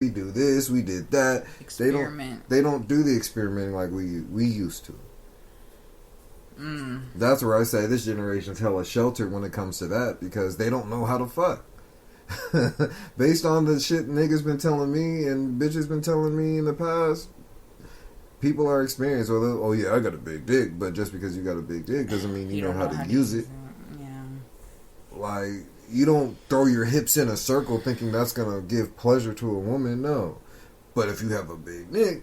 we do this, we did that. Experiment. They don't do the experimenting like we used to. That's where I say this generation's hella sheltered when it comes to that, because they don't know how to fuck. Based on the shit niggas been telling me and bitches been telling me in the past, people are experienced. Oh yeah, I got a big dick, but just because you got a big dick doesn't mean you know how to use it. Yeah. Like, you don't throw your hips in a circle thinking that's gonna give pleasure to a woman. No. But if you have a big dick,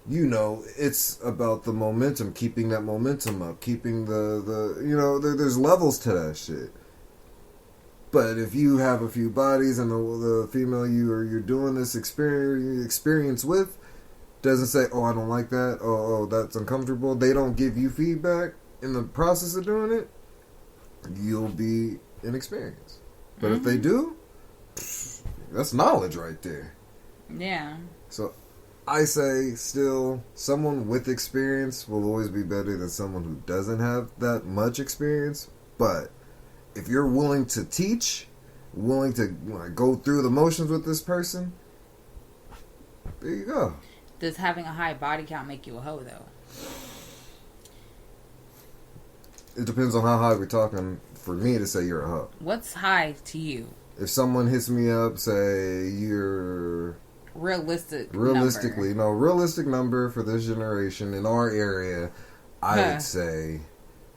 you know, it's about the momentum, keeping that momentum up, keeping the you know, there's levels to that shit. But if you have a few bodies and the female you're doing this experience with doesn't say, oh, I don't like that, oh, that's uncomfortable, they don't give you feedback in the process of doing it, you'll be inexperienced. But if they do, that's knowledge right there. Yeah. So I say still, someone with experience will always be better than someone who doesn't have that much experience. But if you're willing to teach, willing to go through the motions with this person, there you go. Does having a high body count make you a hoe, though? It depends on how high we're talking for me to say you're a hoe. What's high to you? If someone hits me up, say you're... Realistically, realistic number for this generation in our area, I would say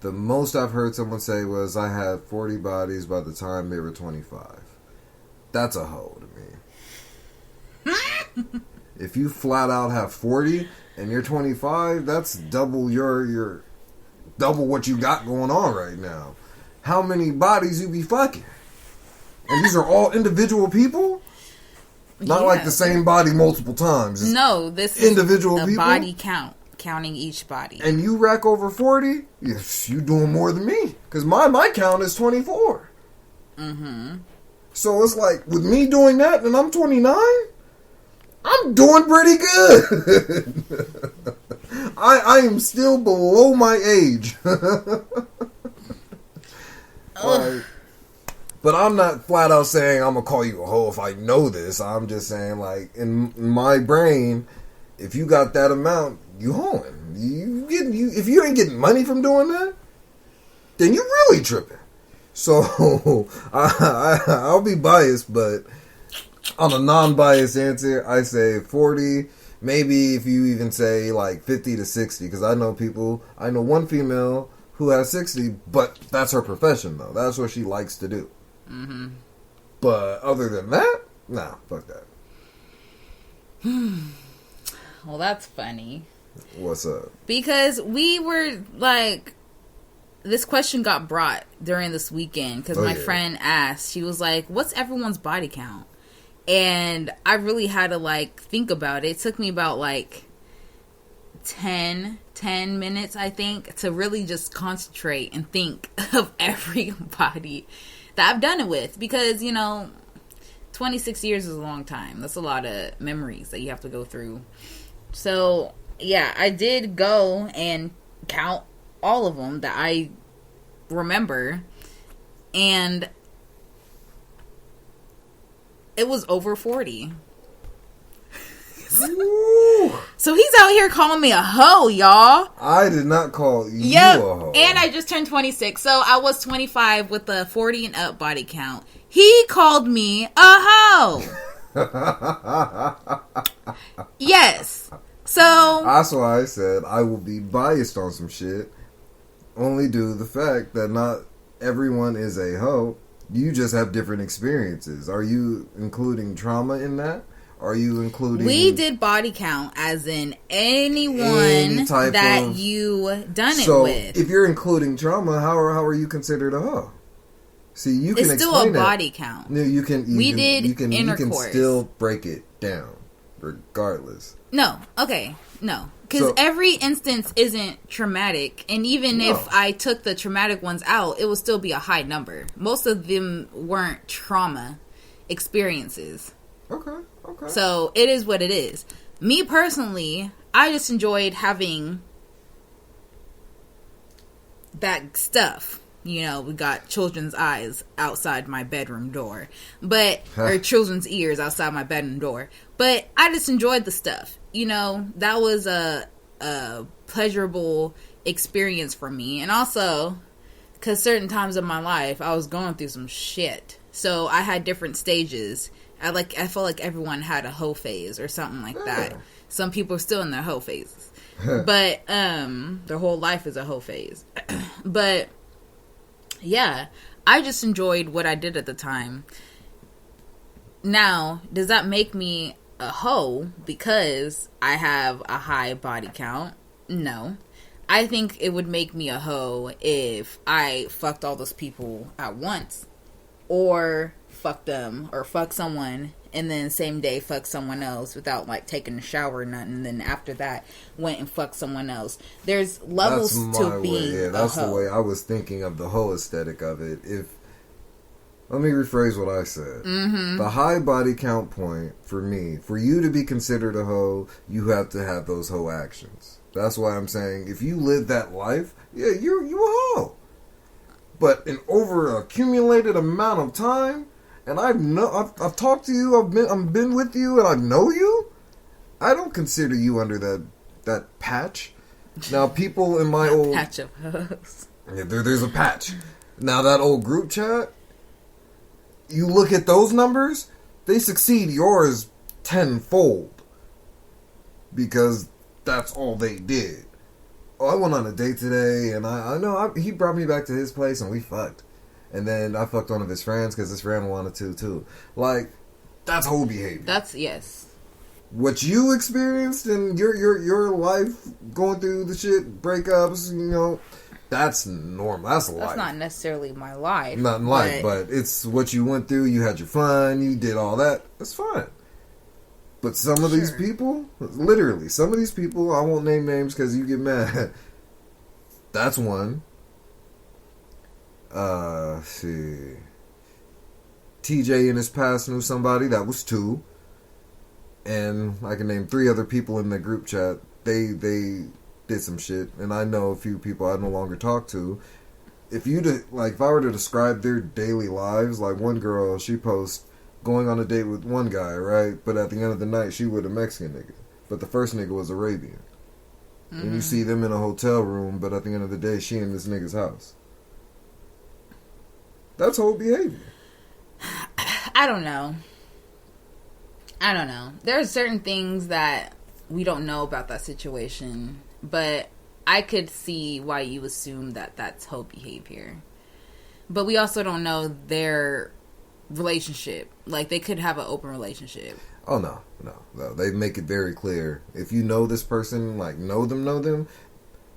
the most I've heard someone say was, I had 40 bodies by the time they were 25. That's a hoe to me. If you flat out have 40 and you're 25, that's double your double what you got going on right now. How many bodies you be fucking? And these are all individual people? Not like the same body multiple times. No, this is individual a people. Body count, counting each body. And you rack over 40? Yes, you doing more than me. Because my count is 24. Mm-hmm. So it's like, with me doing that and I'm 29, I'm doing pretty good. I am still below my age. Like, but I'm not flat out saying I'm going to call you a hoe if I know this. I'm just saying, like, in my brain, if you got that amount, you hoeing. If you ain't getting money from doing that, then you really tripping. So, I'll be biased, but on a non-biased answer, I say 40. Maybe if you even say, like, 50 to 60. Because I know one female who has 60, but that's her profession, though. That's what she likes to do. Mm-hmm. But other than that, nah, fuck that. Well, that's funny. What's up? Because we were like, this question got brought during this weekend because my friend asked. She was like, "What's everyone's body count?" And I really had to like think about it. It took me about like 10 minutes, I think, to really just concentrate and think of everybody that I've done it with, because 26 years is a long time. That's a lot of memories that you have to go through. So yeah, I did go and count all of them that I remember, and it was over 40. So he's out here calling me a hoe, y'all. I did not call you a hoe. And I just turned 26, so I was 25 with the 40 and up body count. He called me a hoe. Yes. So that's why I said I will be biased on some shit, only due to the fact that not everyone is a hoe. You just have different experiences. Are you including trauma in that? Are you including... We did body count as in anyone that you done it with. So, if you're including trauma, how are you considered a hoe? See, you can explain it's still a body count. No, you can... You can still break it down, regardless. No. Okay. No. Because every instance isn't traumatic. And even if I took the traumatic ones out, it would still be a high number. Most of them weren't trauma experiences. Okay. So it is what it is. Me personally, I just enjoyed having that stuff. We got children's eyes outside my bedroom door, or children's ears outside my bedroom door. But I just enjoyed the stuff. That was a pleasurable experience for me. And also, because certain times of my life, I was going through some shit. So I had different stages. I felt like everyone had a hoe phase or something like that. Some people are still in their hoe phases. But their whole life is a hoe phase. But yeah, I just enjoyed what I did at the time. Now, does that make me a hoe because I have a high body count? No. I think it would make me a hoe if I fucked all those people at once, or fuck them, or fuck someone and then same day fuck someone else without like taking a shower or nothing, and then after that went and fucked someone else. There's levels to being a hoe. That's the way I was thinking of the hoe aesthetic of it. Let me rephrase what I said. Mm-hmm. The high body count point, for me, for you to be considered a hoe, you have to have those hoe actions. That's why I'm saying, if you live that life, yeah, you a hoe. But in over an accumulated amount of time, and I've talked to you, I've been with you, and I know you, I don't consider you under that patch. Now, people in my old patch of hoes. Yeah, there's a patch. Now, that old group chat, you look at those numbers, they succeed yours tenfold. Because that's all they did. Oh, I went on a date today, and I know he brought me back to his place, and we fucked. And then I fucked one of his friends, because his friend wanted to, too. Like, that's whole behavior. That's, yes. What you experienced in your life, going through the shit, breakups, that's normal. That's life. That's not necessarily my life. Not life, but it's what you went through. You had your fun. You did all that. That's fine. But some of these people, literally, some of these people, I won't name names because you get mad. That's one. See. TJ in his past knew somebody. That was two. And I can name 3 other people in the group chat. They did some shit, and I know a few people I no longer talk to. If I were to describe their daily lives, like one girl, she posts going on a date with one guy, right? But at the end of the night, she with a Mexican nigga. But the first nigga was Arabian. Mm-hmm. And you see them in a hotel room, but at the end of the day, she in this nigga's house. That's whole behavior. I don't know. There are certain things that we don't know about that situation, but I could see why you assume that that's hoe behavior. But we also don't know their relationship. Like, they could have an open relationship. Oh, no. They make it very clear. If you know this person, like, know them,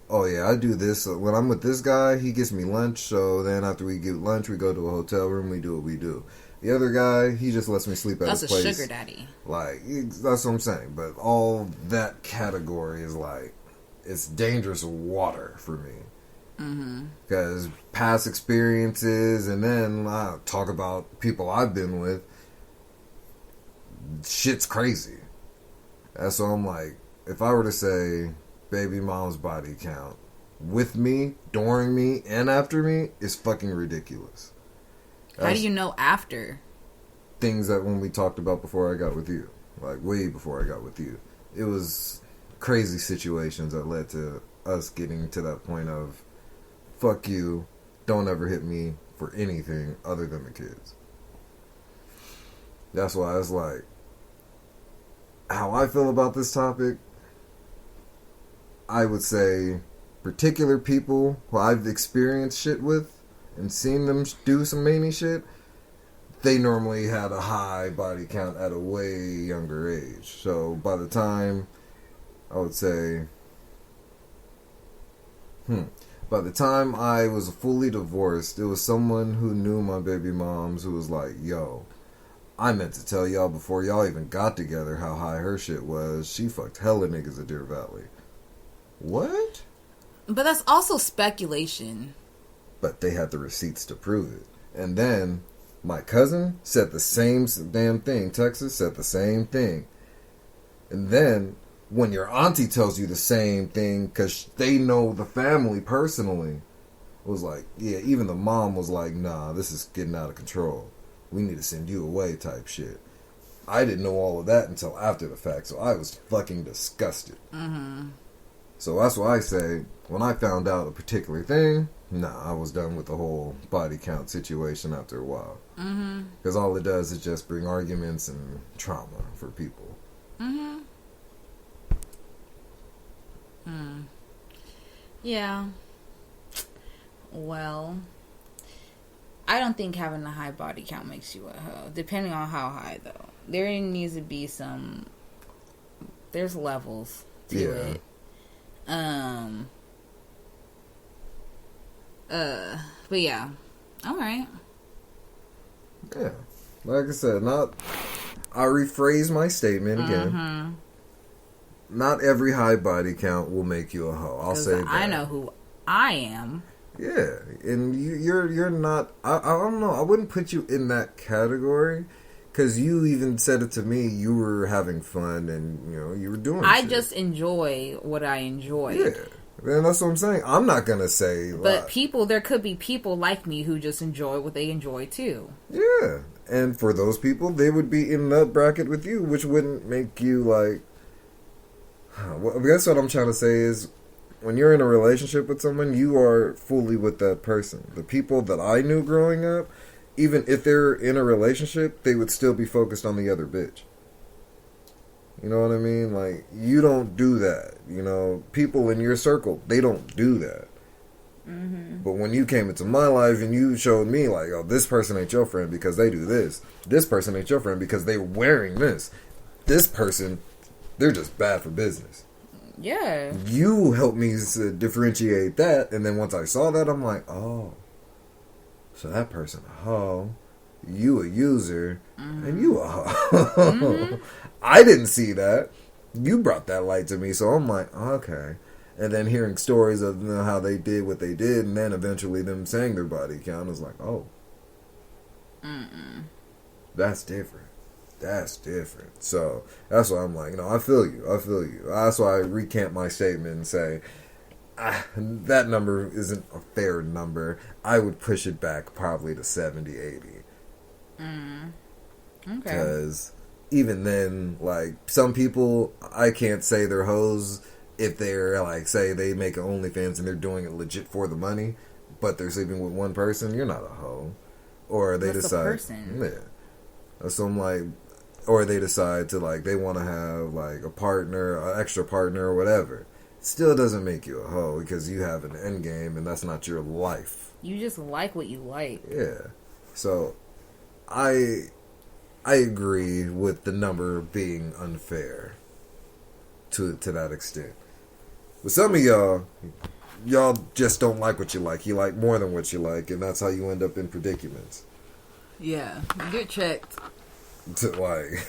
oh, yeah, I do this. When I'm with this guy, he gets me lunch, so then after we get lunch, we go to a hotel room, we do what we do. The other guy, he just lets me sleep at his place. That's a sugar daddy. Like, that's what I'm saying. But all that category is like, it's dangerous water for me. Because past experiences, and then I talk about people I've been with, shit's crazy. That's why I'm like, if I were to say baby mom's body count with me, during me, and after me, is fucking ridiculous. How do you know after? Things that when we talked about before I got with you. Like, way before I got with you. It was crazy situations that led to us getting to that point of, fuck you, don't ever hit me for anything other than the kids. That's why it's like, how I feel about this topic, I would say particular people who I've experienced shit with and seen them do some many shit, they normally had a high body count at a way younger age. So by the time, I would say, by the time I was fully divorced, it was someone who knew my baby moms who was like, yo, I meant to tell y'all before y'all even got together how high her shit was. She fucked hella niggas at Deer Valley. What? But that's also speculation. But they had the receipts to prove it. And then my cousin said the same damn thing. Texas said the same thing. And then when your auntie tells you the same thing, because they know the family personally, it was like, yeah, even the mom was like, nah, this is getting out of control. We need to send you away type shit. I didn't know all of that until after the fact, so I was fucking disgusted. Mm-hmm. So that's why I say, when I found out a particular thing, nah, I was done with the whole body count situation after a while. Mm-hmm. Because all it does is just bring arguments and trauma for people. Mm-hmm. Yeah. Well, I don't think having a high body count makes you a hoe. Depending on how high, though. There needs to be some... There's levels to it. But yeah. Alright. Yeah. Like I said, I rephrase my statement again. Mm-hmm. Not every high body count will make you a hoe. I'll say that. I know who I am. Yeah, and you're not. I don't know. I wouldn't put you in that category because you even said it to me. You were having fun, and you were doing. I shit. just enjoy what I enjoy. Yeah, and that's what I'm saying. I'm not gonna say. But there could be people like me who just enjoy what they enjoy too. Yeah, and for those people, they would be in that bracket with you, which wouldn't make you like. Well, I guess what I'm trying to say is, when you're in a relationship with someone, you are fully with that person. The people that I knew growing up, even if they're in a relationship, they would still be focused on the other bitch. You know what I mean? Like, you don't do that. People in your circle, they don't do that. Mm-hmm. But when you came into my life and you showed me, like, oh, this person ain't your friend because they do this. This person ain't your friend because they're wearing this. This person... they're just bad for business. Yeah. You helped me differentiate that, and then once I saw that, I'm like, oh, so that person a hoe, you a user, and you a hoe. Mm-hmm. I didn't see that. You brought that light to me, so I'm like, okay. And then hearing stories of how they did what they did, and then eventually them saying their body count, is like, oh, that's different. That's different. So that's why I'm like, I feel you. That's why I recant my statement and say, that number isn't a fair number. I would push it back probably to 70, 80. Okay. Because even then, like, some people, I can't say they're hoes if they're, like, say they make an OnlyFans and they're doing it legit for the money, but they're sleeping with one person, you're not a hoe. Or they decide... a person? Yeah. So I'm like... or they decide to, like, they want to have, like, a partner, an extra partner, or whatever. Still doesn't make you a hoe because you have an end game and that's not your life. You just like what you like. Yeah. So, I agree with the number being unfair to that extent. With some of y'all just don't like what you like. You like more than what you like, and that's how you end up in predicaments. Yeah. Get checked. Like,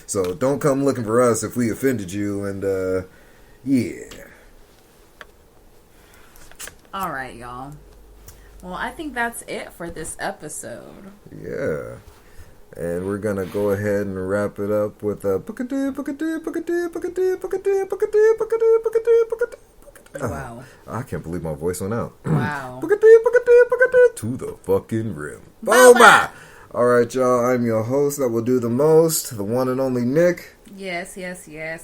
so don't come looking for us if we offended you, and yeah. All right, y'all. Well, I think that's it for this episode. Yeah, and we're gonna go ahead and wrap it up with a wow. I can't believe my voice went out. Wow. To the fucking rim. Boba! Alright, y'all, I'm your host that will do the most, the one and only Nick. Yes,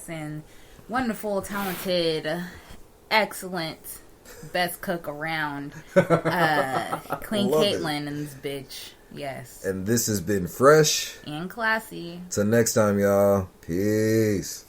and wonderful, talented, excellent, best cook around, Clean Caitlin and this bitch. Yes. And this has been Fresh and Classy. Till next time, y'all. Peace.